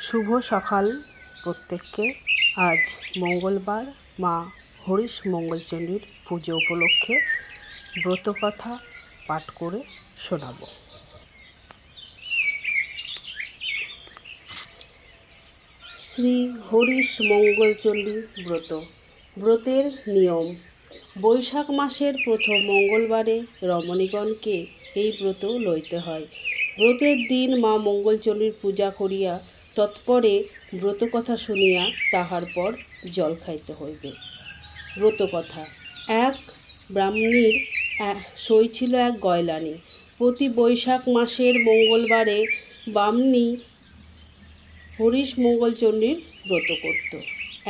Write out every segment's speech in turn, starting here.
শুভ সকাল প্রত্যেককে। আজ মঙ্গলবার মা হরিশ মঙ্গলচণ্ডীর পুজো উপলক্ষে ব্রতকথা পাঠ করে শোনাব। শ্রী হরিশ মঙ্গলচণ্ডী ব্রত। ব্রতের নিয়ম: বৈশাখ মাসের প্রথম মঙ্গলবারে রমণীগণকে এই ব্রত লইতে হয়। ব্রতের দিন মা মঙ্গলচণ্ডীর পূজা করিয়া তৎপরে ব্রতকথা শুনিয়া তাহার পর জল খাইতে হইবে। ব্রতকথা: এক ব্রাহ্মণীর সই ছিল এক গয়লানি। প্রতি বৈশাখ মাসের মঙ্গলবারে ব্রাহ্মণী হরিশ মঙ্গলচণ্ডীর ব্রত করত।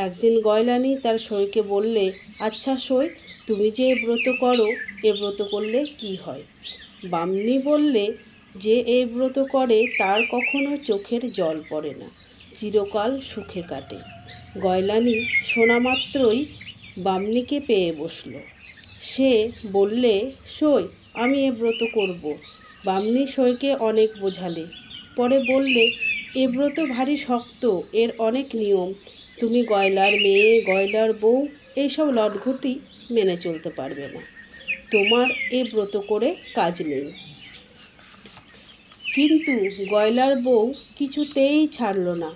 একদিন গয়লানি তার সইকে বললে, আচ্ছা সই, তুমি যে ব্রত করো, এ ব্রত করলে কি হয়? ব্রাহ্মণী বললে, যে এই ব্রত করে তার কখনো চোখের জল পড়ে না, চিরকাল সুখে কাটে। গয়লানি শোনা মাত্রই ব্রাহ্মণীকে পেয়ে বসল। সে বললে, সই, আমি এ ব্রত করব। ব্রাহ্মণী সইকে অনেক বোঝালে, পরে বললে, এ ব্রত ভারী শক্ত, এর অনেক নিয়ম, তুমি গয়লার মেয়ে, গয়লার বউ, এইসব লটঘটি মেনে চলতে পারবে না, তোমার এ ব্রত করে কাজ নেই। কিন্তু গয়লার বউ কিছুতেই ছাড়ল না।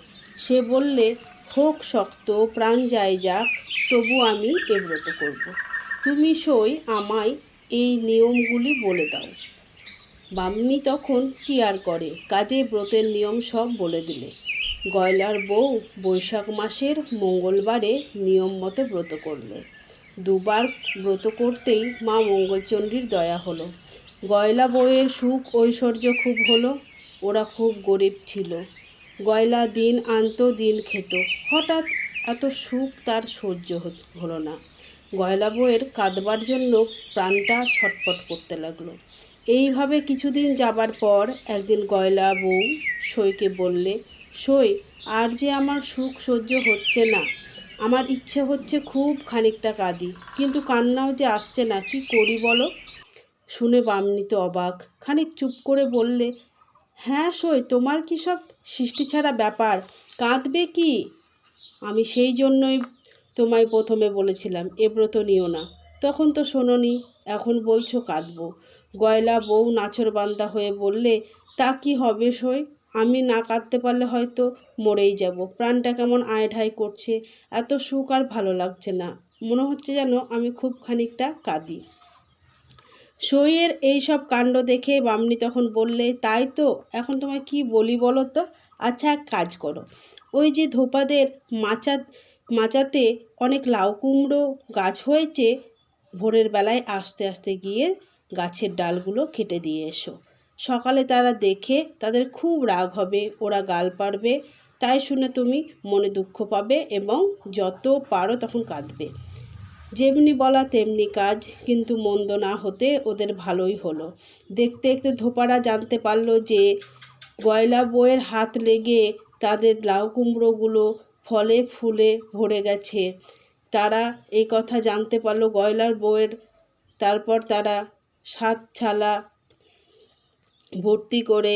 সে বললে, হোক শক্ত, প্রাণ যায় যাক, তবু আমি এ ব্রত করব। তুমি সই আমায় এই নিয়মগুলি বলে দাও। ব্রাহ্মণী তখন কি আর করে, কাজেই ব্রতের নিয়ম সব বলে দিলে। গয়লার বউ বৈশাখ মাসের মঙ্গলবারে নিয়ম মতো ব্রত করলে। দুবার ব্রত করতেই মা মঙ্গলচণ্ডীর দয়া হলো। গয়লা বউয়ের সুখ ঐশ্বর্য খুব হলো। ওরা খুব গরিব ছিল। গয়লা দিন আনতো, দিন খেত। হঠাৎ এত সুখ তার সহ্য হলো না। গয়লা বউয়ের কাঁদবার জন্য প্রাণটা ছটফট করতে লাগলো। এইভাবে কিছুদিন যাবার পর একদিন গয়লা বউ সইকে বললে, সই, আর যে আমার সুখ সহ্য হচ্ছে না, আমার ইচ্ছে হচ্ছে খুব খানিকটা কাঁদি, কিন্তু কান্নাও যে আসছে না, কি করি বলো? শুনে ব্রাহ্মণী তো অবাক, খানিক চুপ করে বললে, হ্যাঁ সই, তোমার কি সব সৃষ্টি ছাড়া ব্যাপার, কাঁদবে কি? আমি সেই জন্যই তোমায় প্রথমে বলেছিলাম এ ব্রত নিও না, তখন তো শোনোনি, এখন বলছো কাঁদবো। গয়লা বউ নাছোড়বান্দা হয়ে বললে, তা কি হবে সই, আমি না কাঁদতে পারলে হয়তো মরেই যাব। প্রাণটা কেমন আয় করছে, এত সুখ আর ভালো লাগছে না, মনে হচ্ছে যেন আমি খুব খানিকটা কাঁদি। সইয়ের এই সব কাণ্ড দেখে ব্রাহ্মণী তখন বললে, তাই তো, এখন তোমায় কি বলি বলো তো? আচ্ছা, এক কাজ করো, ওই যে ধোপাদের মাচাতে অনেক লাউ কুমড়ো গাছ হয়েছে, ভোরের বেলায় আস্তে আস্তে গিয়ে গাছের ডালগুলো কেটে দিয়ে এসো। সকালে তারা দেখে তাদের খুব রাগ হবে, ওরা গাল পারবে, তাই শুনে তুমি মনে দুঃখ পাবে এবং যত পারো তখন কাঁদবে। যেমনি বলা তেমনি কাজ, কিন্তু মন্দ না হতে ওদের ভালোই হলো। দেখতে দেখতে ধোপারা জানতে পারলো যে গয়লা বউয়ের হাত লেগে তাদের লাউ কুমড়োগুলো ফলে ফুলে ভরে গেছে। তারা এই কথা জানতে পারলো গয়লার বউয়ের। তারপর তারা 7 ছালা ভর্তি করে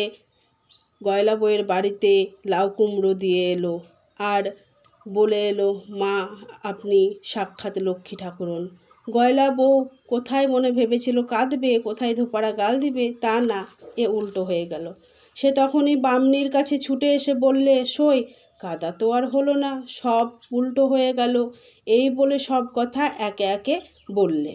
গয়লা বউয়ের বাড়িতে লাউ কুমড়ো দিয়ে এলো আর বলে এলো, মা আপনি সাক্ষাৎ লক্ষ্মী ঠাকুরন। গয়লা বউ কোথায় মনে ভেবেছিল কাঁদবে, কোথায় ধোপারা গাল দিবে, তা না, এ উল্টো হয়ে গেল। সে তখনই ব্রাহ্মণীর কাছে ছুটে এসে বললে, সই, কাদা তো আর হলো না, সব উল্টো হয়ে গেল। এই বলে সব কথা একে একে বললে।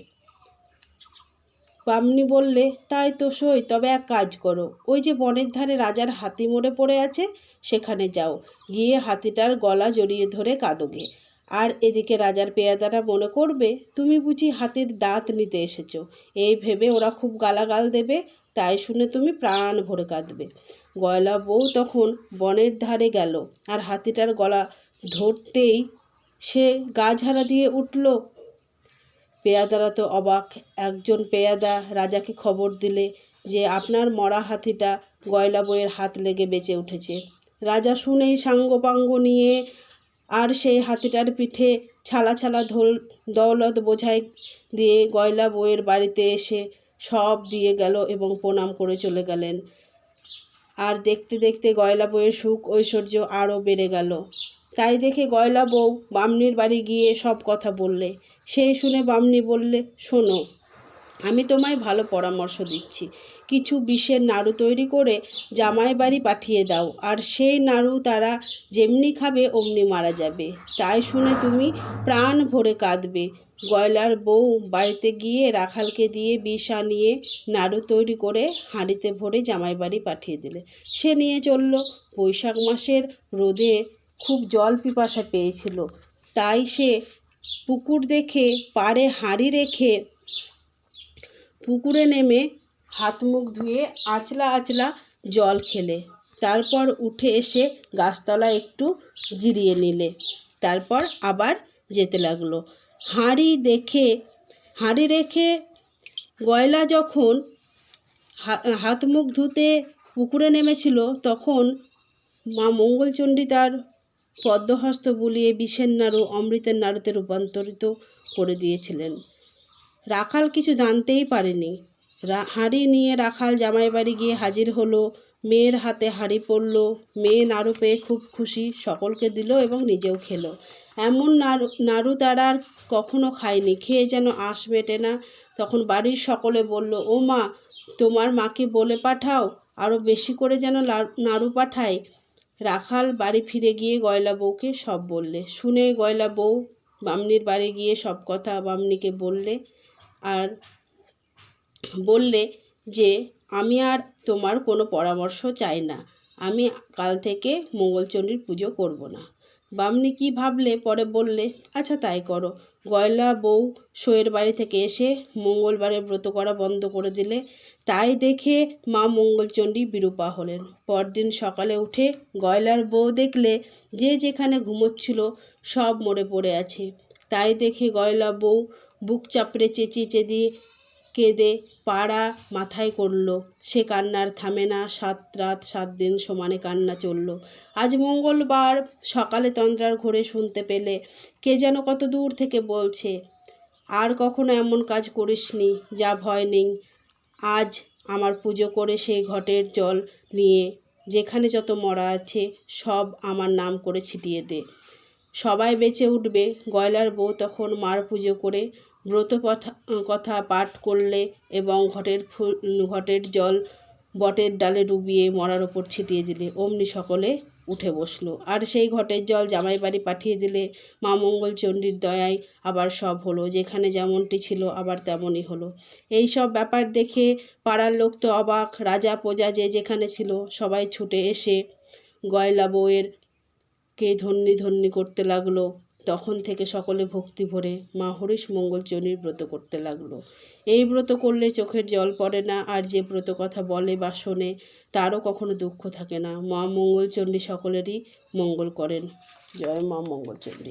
ব্রাহ্মণী বললে, তাই তো সই, তবে এক কাজ করো, ওই যে বনের ধারে রাজার হাতি মরে পড়ে আছে, সেখানে যাও, গিয়ে হাতিটার গলা জড়িয়ে ধরে কাঁদোগে। আর এদিকে রাজার পেয়াদারা মনে করবে তুমি বুঝি হাতির দাঁত নিতে এসেছো, এই ভেবে ওরা খুব গালাগাল দেবে, তাই শুনে তুমি প্রাণ ভরে কাঁদবে। গয়লা বউ তখন বনের ধারে গেল আর হাতিটার গলা ধরতেই সে গা ঝাড়া দিয়ে উঠল। পেয়াদারা তো অবাক। একজন পেয়াদা রাজাকে খবর দিলে যে আপনার মরা হাতিটা গয়লা বউয়ের হাত লেগে বেঁচে উঠেছে। রাজা শুনেই সাঙ্গপাঙ্গ নিয়ে আর সেই হাতিটার পিঠে ছালা ছালা দৌলত বোঝাই দিয়ে গয়লা বউয়ের বাড়িতে এসে সব দিয়ে গেল এবং প্রণাম করে চলে গেলেন। আর দেখতে দেখতে গয়লা বউয়ের সুখ ঐশ্বর্য আরও বেড়ে গেল। তাই দেখে গয়লা বউ বামনির বাড়ি গিয়ে সব কথা বললে। সেই শুনে বামনি বললে, শোনো, আমি তোমায় ভালো পরামর্শ দিচ্ছি। কিছু বিষের নাড়ু তৈরি করে জামাই বাড়ি পাঠিয়ে দাও, আর সেই নাড়ু তারা যেমনি খাবে অমনি মারা যাবে। তাই শুনে তুমি প্রাণ ভরে কাঁদবে। গয়লার বউ বাড়িতে গিয়ে রাখালকে দিয়ে বিষ আনিয়ে নাড়ু তৈরি করে হাঁড়িতে ভরে জামাই বাড়ি পাঠিয়ে দিলে। সে নিয়ে চলল। বৈশাখ মাসের রোদে খুব জল পিপাসা পেয়েছিল, তাই সে পুকুর দেখে পাড়ে হাঁড়ি রেখে পুকুরে নেমে হাত মুখ ধুয়ে আঁচলা আঁচলা জল খেলে। তারপর উঠে এসে গাছতলায় একটু জিরিয়ে নিলে। তারপর আবার যেতে লাগলো। হাঁড়ি রেখে গয়লা যখন হাত মুখ ধুতে পুকুরে নেমেছিল, তখন মা মঙ্গলচণ্ডী তার পদ্মহস্ত বুলিয়ে বিষের নাড়ু অমৃতের নাড়ুতে রূপান্তরিত করে দিয়েছিলেন। রাখাল কিছু জানতেই পারেনি। হাঁড়ি নিয়ে রাখাল জামাই বাড়ি গিয়ে হাজির হলো। মেয়ের হাতে হাঁড়ি পড়ল। মেয়ে নাড়ু পেয়ে খুব খুশি, সকলকে দিল এবং নিজেও খেলো। এমন নাড়ু তারা আর কখনো খায়নি, খেয়ে যেন আঁশ মেটে না। তখন বাড়ির সকলে বলল, ও মা, তোমার মাকে বলে পাঠাও আরও বেশি করে যেন নাড়ু পাঠায়। রাখাল বাড়ি ফিরে গিয়ে গয়লা বউকে সব বললে। শুনে গয়লা বউ বামনির বাড়ি গিয়ে সব কথা বামনিকে বললে, আর বললে যে আমি আর তোমার কোনো পরামর্শ চাই না, আমি কাল থেকে মঙ্গলচণ্ডীর পুজো করব না। বামনি কি ভাবলে, পরে বললে, আচ্ছা তাই করো। গয়লা বউ সইয়ের বাড়ি থেকে এসে মঙ্গলবারে ব্রত করা বন্ধ করে দিলে। তাই দেখে মা মঙ্গলচণ্ডী বিরূপা হলেন। পরদিন সকালে উঠে গয়লার বউ দেখলে যে যেখানে ঘুমোচ্ছিল সব মরে পড়ে আছে। তাই দেখে গয়লা বউ বুক চাপড়ে চেঁচিয়ে কেঁদে পাড়া মাথায় করল। সে কান্নার থামে না। 7 রাত 7 দিন সমানে কান্না চলল। আজ মঙ্গলবার সকালে তন্দ্রার ঘোরে শুনতে পেলে কে যেন কত দূর থেকে বলছে, আর কখনো এমন কাজ করিসনি, যা ভয় নেই। আজ আমার পুজো করে সেই ঘটের জল নিয়ে যেখানে যত মরা আছে সব আমার নাম করে ছিটিয়ে দে, সবাই বেঁচে উঠবে। গয়লার বউ তখন মার পুজো করে ব্রত কথা পাঠ করলে এবং ঘটের জল বটের ডালে ডুবিয়ে মরার ওপর ছিটিয়ে দিলে। অমনি সকলে উঠে বসলো, আর সেই ঘটের জল জামাই বাড়ি পাঠিয়ে দিলে। মা মঙ্গলচণ্ডীর দয়ায় আবার সব হলো, যেখানে যেমনটি ছিল আবার তেমনই হলো। এই সব ব্যাপার দেখে পাড়ার লোক তো অবাক। রাজা প্রজা যে যেখানে ছিল সবাই ছুটে এসে গয়লা বউয়ের কে ধন্যি করতে লাগলো। তখন থেকে সকলে ভক্তি ভরে মা হরিশ মঙ্গলচণ্ডীর ব্রত করতে লাগলো। এই ব্রত করলে চোখের জল পড়ে না, আর যে ব্রত কথা বলে বা শোনে তারও কখনো দুঃখ থাকে না। মা মঙ্গলচণ্ডী সকলেরই মঙ্গল করেন। জয় মা মঙ্গলচণ্ডী।